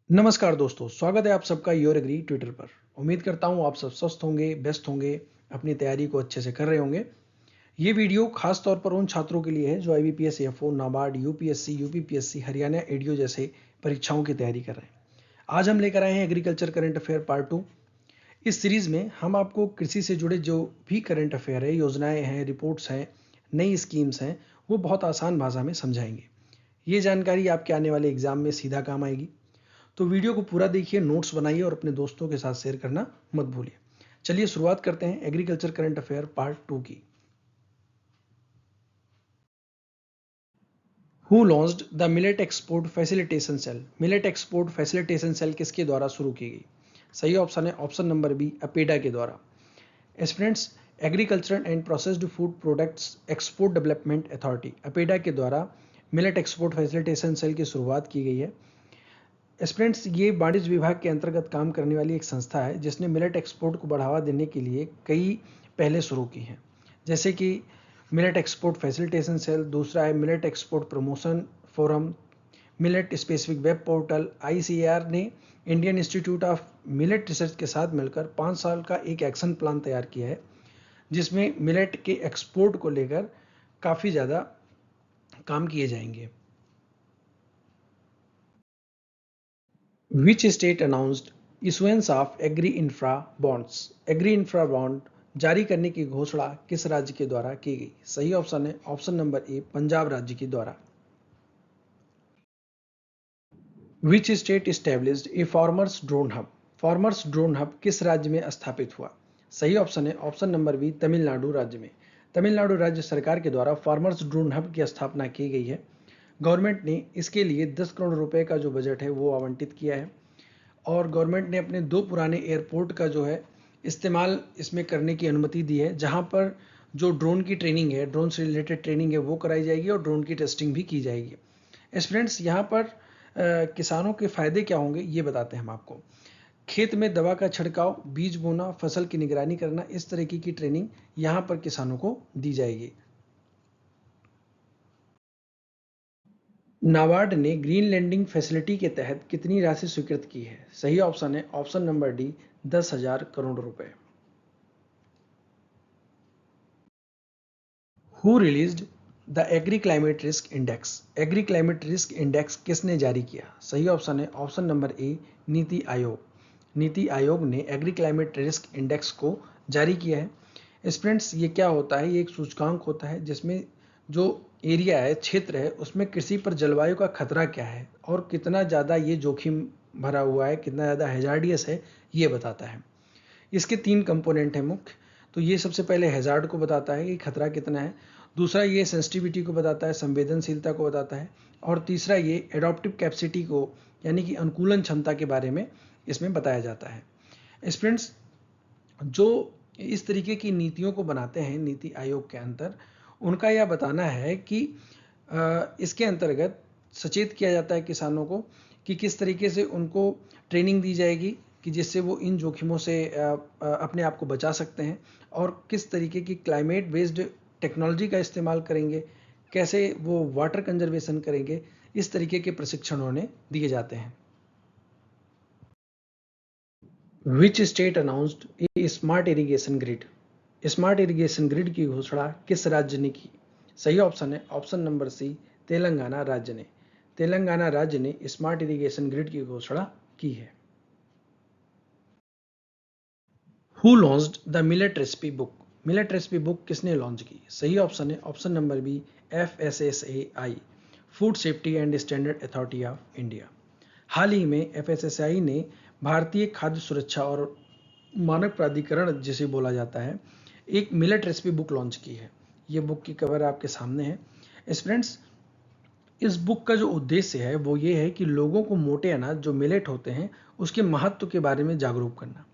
नमस्कार दोस्तों, स्वागत है आप सबका योर एग्री ट्विटर पर। उम्मीद करता हूँ आप सब स्वस्थ होंगे, व्यस्त होंगे, अपनी तैयारी को अच्छे से कर रहे होंगे। ये वीडियो खास तौर पर उन छात्रों के लिए है जो IBPS, AFO, NABARD, UPSC, UPPSC, Haryana ADO जैसे परीक्षाओं की तैयारी कर रहे हैं। आज हम लेकर आए हैं एग्रीकल्चर करंट अफेयर पार्ट 2। इस सीरीज में हम आपको कृषि से जुड़े जो भी करंट अफेयर है, योजनाएं हैं, रिपोर्ट्स हैं, नई स्कीम्स हैं, वो बहुत आसान भाषा में समझाएंगे। ये जानकारी आपके आने वाले एग्जाम में सीधा काम आएगी। तो वीडियो को पूरा देखिए, नोट्स बनाइए और अपने दोस्तों के साथ शेयर करना मत भूलिए। चलिए शुरुआत करते हैं एग्रीकल्चर करंट अफेयर पार्ट 2 की। Who launched the millet export facilitation cell? Millet export facilitation cell किसके द्वारा शुरू की गई? सही ऑप्शन है ऑप्शन नंबर बी, अपेडा के द्वारा। Students, agriculture and processed food products export development authority, APEDA के द्वारा मिलेट एक्सपोर्ट फैसिलिटेशन सेल की शुरुआत की गई है। स्टूडेंट्स, ये वाणिज्य विभाग के अंतर्गत काम करने वाली एक संस्था है जिसने मिलेट एक्सपोर्ट को बढ़ावा देने के लिए कई पहले शुरू की हैं, जैसे कि मिलेट एक्सपोर्ट फैसिलिटेशन सेल, दूसरा है millet export promotion forum, millet specific web portal. ICAR ने Indian Institute of Millet Research के साथ मिलकर 5 साल का एक एक्शन प्लान तैयार किया है जिसमें मिलेट के एक्सपोर्ट को लेकर काफ़ी ज़्यादा काम किए जाएंगे। Which state announced issuance of agri-infra bonds? Agree-infra bond जारी करने की घोषणा किस राज्य के द्वारा की गई? सही ऑप्शन है ऑप्शन नंबर ए, पंजाब राज्य के द्वारा। Which state established a farmers drone hub? Farmers drone hub किस राज्य में स्थापित हुआ? सही ऑप्शन है ऑप्शन नंबर बी, तमिलनाडु राज्य में। तमिलनाडु राज्य सरकार के द्वारा फार्मर्स ड्रोन हब की स्थापना की गई है। गवर्नमेंट ने इसके लिए 10 करोड़ रुपए का जो बजट है वो आवंटित किया है और गवर्नमेंट ने अपने 2 पुराने एयरपोर्ट का जो है इस्तेमाल इसमें करने की अनुमति दी है, जहां पर जो ड्रोन की ट्रेनिंग है, ड्रोन से रिलेटेड ट्रेनिंग है वो कराई जाएगी और ड्रोन की टेस्टिंग भी की जाएगी। स्टूडेंट्स, यहाँ पर किसानों के फायदे क्या होंगे ये बताते हैं हम आपको। खेत में दवा का छिड़काव, बीज बोना, फसल की निगरानी करना, इस तरीके की ट्रेनिंग यहाँ पर किसानों को दी जाएगी। नाबार्ड ने ग्रीन लैंडिंग फैसिलिटी के तहत कितनी राशि स्वीकृत की है? सही ऑप्शन है ऑप्शन नंबर डी, 10,000 करोड़ रुपए। Who released the agri climate risk index? Agri climate risk index किसने जारी किया? सही ऑप्शन है option number A, NITI Aayog. NITI Aayog ने एग्री क्लाइमेट रिस्क इंडेक्स को जारी किया है। स्टूडेंट्स, ये क्या होता है? ये एक सूचकांक होता है जिसमें जो एरिया है, क्षेत्र है, उसमें कृषि पर जलवायु का खतरा क्या है और कितना ज़्यादा ये जोखिम भरा हुआ है, कितना ज़्यादा हैजार्डियस है, ये बताता है। इसके 3 कंपोनेंट हैं मुख्य। तो ये सबसे पहले हैजार्ड को बताता है कि खतरा कितना है, दूसरा ये सेंसिटिविटी को बताता है, संवेदनशीलता को बताता है, और तीसरा ये एडॉप्टिव कैपेसिटी को यानी कि अनुकूलन क्षमता के बारे में इसमें बताया जाता है। स्टूडेंट्स, जो इस तरीके की नीतियों को बनाते हैं नीति आयोग के अंदर, उनका यह बताना है कि इसके अंतर्गत सचेत किया जाता है किसानों को कि किस तरीके से उनको ट्रेनिंग दी जाएगी कि जिससे वो इन जोखिमों से अपने आप को बचा सकते हैं, और किस तरीके की क्लाइमेट बेस्ड टेक्नोलॉजी का इस्तेमाल करेंगे, कैसे वो वाटर कंजर्वेशन करेंगे, इस तरीके के प्रशिक्षण उन्हें दिए जाते हैं। Which state announced A smart irrigation grid? Smart irrigation grid की घोषणा किस राज्य ने की? सही ऑप्शन है ऑप्शन नंबर सी, तेलंगाना राज्य ने। तेलंगाना राज्य ने स्मार्ट इरिगेशन ग्रिड की घोषणा की है। Who launched the millet recipe book? Millet recipe book किसने लॉन्च की? सही ऑप्शन है option number B, FSSAI, food safety and standard authority of India. हाल ही में FSSAI ने भारतीय खाद्य सुरक्षा और मानक प्राधिकरण जिसे बोला जाता है, एक मिलेट रेसिपी बुक लॉन्च की है। ये बुक की कवर आपके सामने है। स्टूडेंट्स, इस बुक का जो उद्देश्य है वो ये है कि लोगों को मोटे अनाज जो मिलेट होते हैं उसके महत्व के बारे में जागरूक करना,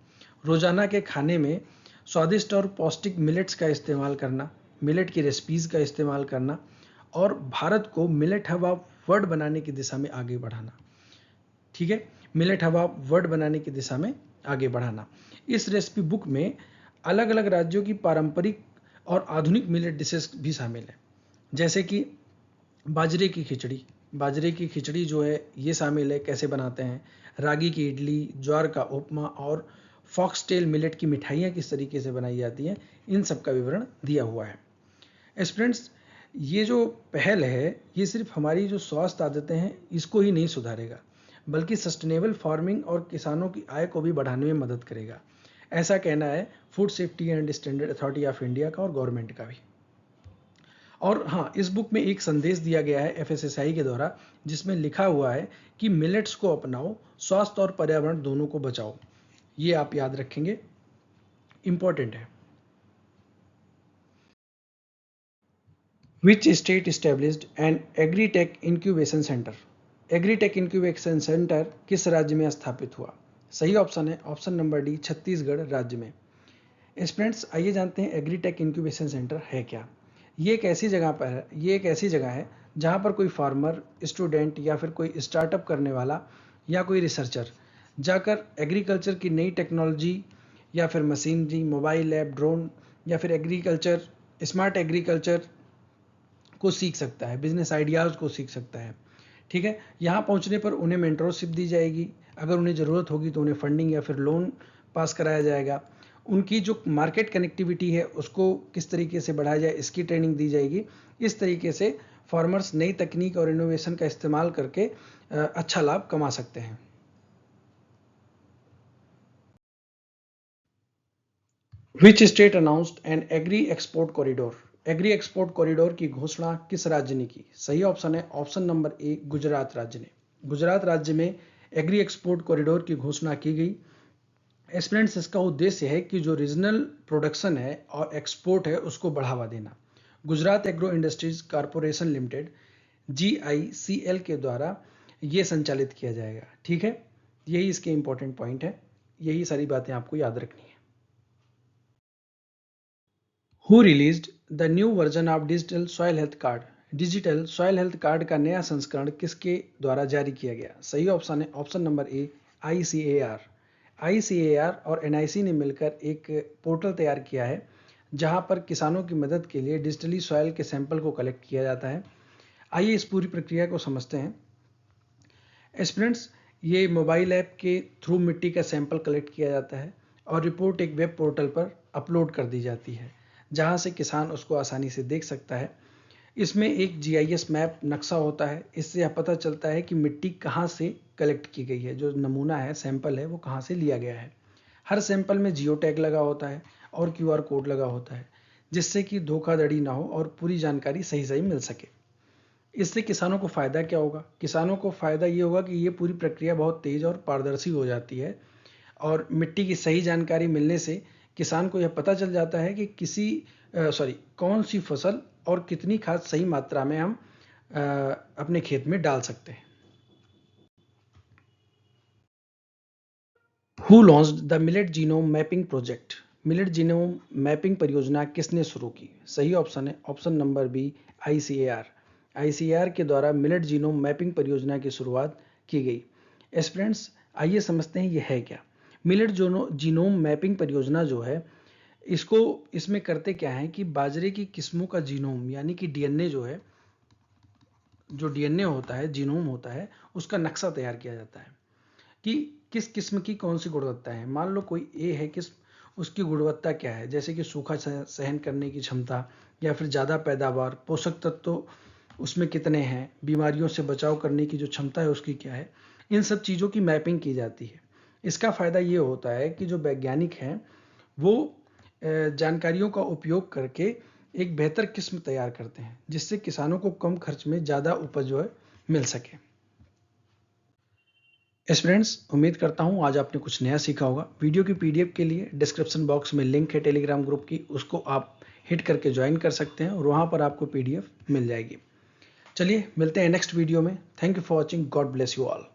रोजाना के खाने में स्वादिष्ट और पौष्टिक मिलेट्स का इस्तेमाल करना, मिलेट की रेसिपीज़ का इस्तेमाल करना, और भारत को मिलेट हब ऑफ वर्ल्ड बनाने की दिशा में आगे बढ़ाना। ठीक है, मिलेट हब ऑफ वर्ल्ड बनाने की दिशा में आगे बढ़ाना। इस रेसिपी बुक में अलग अलग राज्यों की पारंपरिक और आधुनिक मिलेट डिशेस भी शामिल है, जैसे कि बाजरे की खिचड़ी, बाजरे की खिचड़ी जो है ये शामिल है, कैसे बनाते हैं, रागी की इडली, ज्वार का उपमा और फॉक्सटेल मिलेट की मिठाइयाँ किस तरीके से बनाई जाती हैं, इन सब का विवरण दिया हुआ है। स्टूडेंट्स, ये जो पहल है ये सिर्फ हमारी जो स्वास्थ्य आदतें हैं इसको ही नहीं सुधारेगा, बल्कि सस्टेनेबल फार्मिंग और किसानों की आय को भी बढ़ाने में मदद करेगा। ऐसा कहना है food safety and standard authority of India का और गवर्नमेंट का भी। और हाँ, इस बुक में एक संदेश दिया गया है एफएसएसआई के द्वारा, जिसमें लिखा हुआ है कि मिलेट्स को अपनाओ, स्वास्थ्य और पर्यावरण दोनों को बचाओ। ये आप याद रखेंगे, इंपॉर्टेंट है। Which state established an Agri-Tech Incubation Center? Agri-Tech Incubation Center किस राज्य में स्थापित हुआ? सही ऑप्शन है ऑप्शन नंबर डी, छत्तीसगढ़ राज्य में। स्टूडेंट्स, आइए जानते हैं एग्रीटेक इंक्यूबेशन सेंटर है क्या। ये एक ऐसी जगह पर है, ये एक ऐसी जगह है जहाँ पर कोई फार्मर, स्टूडेंट या फिर कोई स्टार्टअप करने वाला या कोई रिसर्चर जाकर एग्रीकल्चर की नई टेक्नोलॉजी या फिर मशीनरी, मोबाइल ऐप, ड्रोन या फिर एग्रीकल्चर, स्मार्ट एग्रीकल्चर को सीख सकता है, बिजनेस आइडियाज़ को सीख सकता है। ठीक है, यहाँ पहुँचने पर उन्हें मेंटरशिप दी जाएगी, अगर उन्हें ज़रूरत होगी तो उन्हें फंडिंग या फिर लोन पास कराया जाएगा। उनकी जो मार्केट कनेक्टिविटी है उसको किस तरीके से बढ़ाया जाए इसकी ट्रेनिंग दी जाएगी। इस तरीके से फार्मर्स नई तकनीक और इनोवेशन का इस्तेमाल करके अच्छा लाभ कमा सकते हैं। Which state announced an agri export corridor? Agri export corridor की घोषणा किस राज्य ने की? सही ऑप्शन है ऑप्शन नंबर ए, गुजरात राज्य ने। गुजरात राज्य में एग्री एक्सपोर्ट कॉरिडोर की घोषणा की गई। स्टूडेंट्स, इसका उद्देश्य है कि जो रीजनल प्रोडक्शन है और एक्सपोर्ट है उसको बढ़ावा देना। Gujarat agro industries corporation limited GICL के द्वारा ये संचालित किया जाएगा। ठीक है, यही इसके इंपॉर्टेंट पॉइंट है, यही सारी बातें आपको याद रखनी है। Who released the new version of Digital Soil Health Card? Digital soil health card का नया संस्करण किसके द्वारा जारी किया गया? सही ऑप्शन है option number A, ICAR। ICAR और NIC ने मिलकर एक पोर्टल तैयार किया है जहां पर किसानों की मदद के लिए डिजिटली सॉइल के सैंपल को कलेक्ट किया जाता है। आइए इस पूरी प्रक्रिया को समझते हैं। स्टूडेंट्स, ये मोबाइल ऐप के थ्रू मिट्टी का सैंपल कलेक्ट किया जाता है और रिपोर्ट एक वेब पोर्टल पर अपलोड कर दी जाती है जहां से किसान उसको आसानी से देख सकता है। इसमें एक GIS मैप नक्शा होता है, इससे यह पता चलता है कि मिट्टी कहाँ से कलेक्ट की गई है, जो नमूना है, सैंपल है, वो कहाँ से लिया गया है। हर सैंपल में जियो टैग लगा होता है और QR कोड लगा होता है, जिससे कि धोखाधड़ी ना हो और पूरी जानकारी सही सही मिल सके। इससे किसानों को फ़ायदा क्या होगा? किसानों को फ़ायदा ये होगा कि ये पूरी प्रक्रिया बहुत तेज़ और पारदर्शी हो जाती है और मिट्टी की सही जानकारी मिलने से किसान को यह पता चल जाता है कि कौन सी फसल और कितनी खाद सही मात्रा में हम अपने खेत में डाल सकते हैं। Who launched the millet genome mapping project? Millet genome mapping परियोजना किसने शुरू की? सही ऑप्शन है option number B, ICAR। ICAR के द्वारा मिलेट जीनोम मैपिंग परियोजना की शुरुआत की गई। स्टूडेंट्स, आइए समझते हैं ये है क्या। मिलेट जीनोम मैपिंग परियोजना जो है इसमें करते क्या है कि बाजरे की किस्मों का जीनोम यानी कि DNA जो है, जो DNA होता है, जीनोम होता है, उसका नक्शा तैयार किया जाता है कि किस किस्म की कौन सी गुणवत्ता है। मान लो कोई A है किस्म, उसकी गुणवत्ता क्या है, जैसे कि सूखा सहन करने की क्षमता या फिर ज़्यादा पैदावार, पोषक तत्व उसमें कितने हैं, बीमारियों से बचाव करने की जो क्षमता है उसकी क्या है। इन सब चीज़ों की मैपिंग की जाती है। इसका फ़ायदा ये होता है कि जो वैज्ञानिक हैं वो जानकारियों का उपयोग करके एक बेहतर किस्म तैयार करते हैं, जिससे किसानों को कम खर्च में ज़्यादा उपज जो है मिल सके। स्टूडेंट्स, उम्मीद करता हूँ आज आपने कुछ नया सीखा होगा। वीडियो की PDF के लिए डिस्क्रिप्शन बॉक्स में लिंक है टेलीग्राम ग्रुप की, उसको आप हिट करके ज्वाइन कर सकते हैं और वहाँ पर आपको PDF मिल जाएगी। चलिए मिलते हैं नेक्स्ट वीडियो में। Thank you for watching. God bless you all.